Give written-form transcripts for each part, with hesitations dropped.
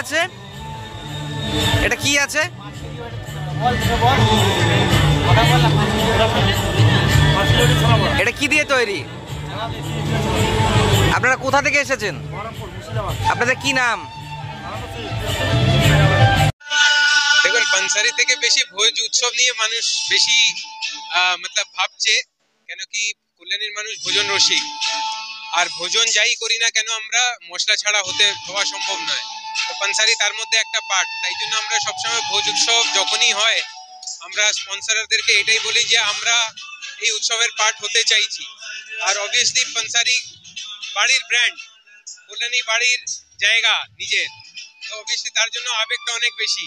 আছে? এটা কি আছে? এটা কি দিয়ে তৈরি? আপনারা কোথা থেকে এসেছেন? আপনাদের কি নাম? দেখুন, পানসারি থেকে বেশি ভোজ উৎসব নিয়ে মানুষ বেশি মতলব ভাবছে, কেন কি কল্যাণীর মানুষ ভোজন রসিক। আর ভোজন যাই করি না কেন আমরা মশলা ছাড়া হওয়া সম্ভব নয়। তো পানসারি তার মধ্যে একটা পার্ট। তাই জন্য আমরা সবসময় ভোজ উৎসব যখনই হয় আমরা স্পন্সরদেরকে এটাই বলি যে আমরা এই উৎসবের পার্ট হতে চাইছি। আর অবভিয়াসলি পানসারি বাড়ির ব্র্যান্ড, কল্যাণী বাড়ির জায়গা নিজের, তো অবভিয়াসলি তার জন্য আবেগটা অনেক বেশি।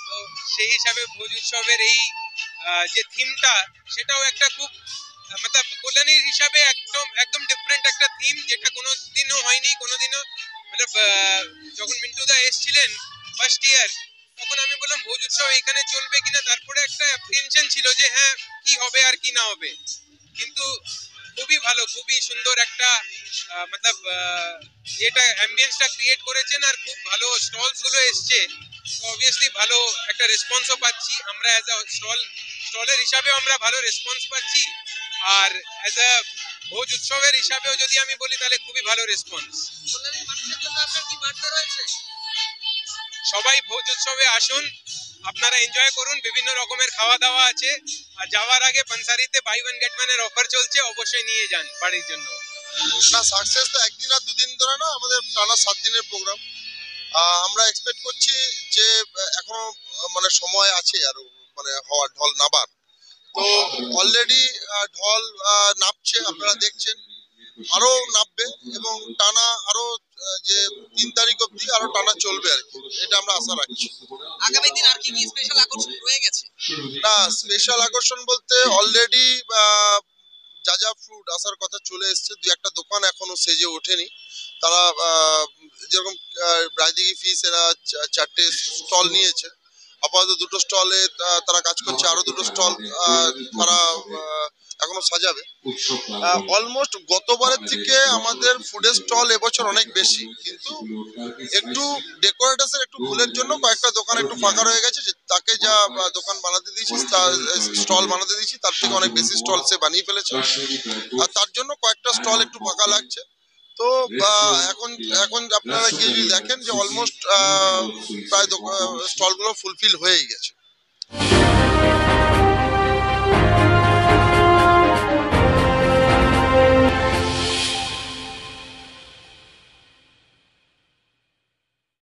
তো সেই হিসাবে ভোজ উৎসবের এই যে থিমটা, সেটাও একটা খুব মতলব কল্যাণীর হিসাবে একদম ডিফারেন্ট একটা থিম, যেটা কোনোদিনও হয়নি। কোনোদিনও মতলব যখন মিন্টুদা এসেছিলেন ফার্স্ট ইয়ার, তখন আমি বললাম ভোজ উৎসব এখানে চলবে কিনা। তারপরে একটা অ্যাপ্রিহেনশন ছিল যে হ্যাঁ কি হবে আর কি না হবে, কিন্তু খুবই ভালো, খুবই সুন্দর একটা মতলব যেটা অ্যাম্বিয়েন্সটা ক্রিয়েট করেছেন। আর খুব ভালো স্টলস গুলো এসছে, তো অবভিয়াসলি ভালো একটা রেসপন্সও পাচ্ছি আমরা। অ্যাজ আ স্টলের হিসাবেও আমরা ভালো রেসপন্স পাচ্ছি, আর অ্যাজ আ ভোজ উৎসবের হিসাবেও যদি আমি বলি তাহলে খুবই ভালো রেসপন্স। সবাই ভোজ উৎসবে আসুন, আপনারা এনজয় করুন, বিভিন্ন রকমের খাওয়া দাওয়া আছে। আর যাওয়ার আগে পানসারিতে বাই ওয়ান গেট ওয়ান এর অফার চলছে, অবশ্যই নিয়ে যান বাড়ির জন্য। না, সাকসেস তো একদিন আর দুদিন ধরে না, আমাদের টানা 7 দিনের প্রোগ্রাম। আমরা এক্সপেক্ট করছি যে এখনো মানে সময় আছে আরো মানে হওয়ার, ঢল নাবার। তো অলরেডি ঢল নামছে, আপনারা দেখছেন, আরো নামবে এবং টানা আরো যে 3 তারিখ অবধি আরো টানা চলবে আর কি, এটা আমরা আশা রাখছি। আগামী দিন আর কি কি স্পেশাল আকর্ষণ রয়ে গেছে? না, স্পেশাল আকর্ষণ বলতে অলরেডি যা ফুড আসার কথা চলে এসছে। 2-1টা দোকান এখনো সেজে ওঠেনি। তারা যেরকম রায়দিঘি ফিশ এরা 4টে স্টল নিয়েছে, আপাতত 2টো স্টলে তারা কাজ করছে, আরো 2টো স্টল তারা এখনো সাজাবে। অলমোস্ট গতবারের থেকে আমাদের ফুডের স্টল এবছর অনেক বেশি, কিন্তু একটু ডেকোরেটার্সের একটু ভুলের জন্য কয়েকটা দোকান একটু ফাঁকা রয়ে গেছে। তাকে যা দোকান বানাতে দিয়েছি, স্টল বানাতে দিয়েছি, তার থেকে অনেক বেশি স্টল সে বানিয়ে ফেলেছে, আর তার জন্য কয়েকটা স্টল একটু ফাঁকা লাগছে। তো এখন আপনারা গিয়ে যদি দেখেন যে অলমোস্ট প্রায় স্টলগুলো ফুলফিল হয়েই গেছে।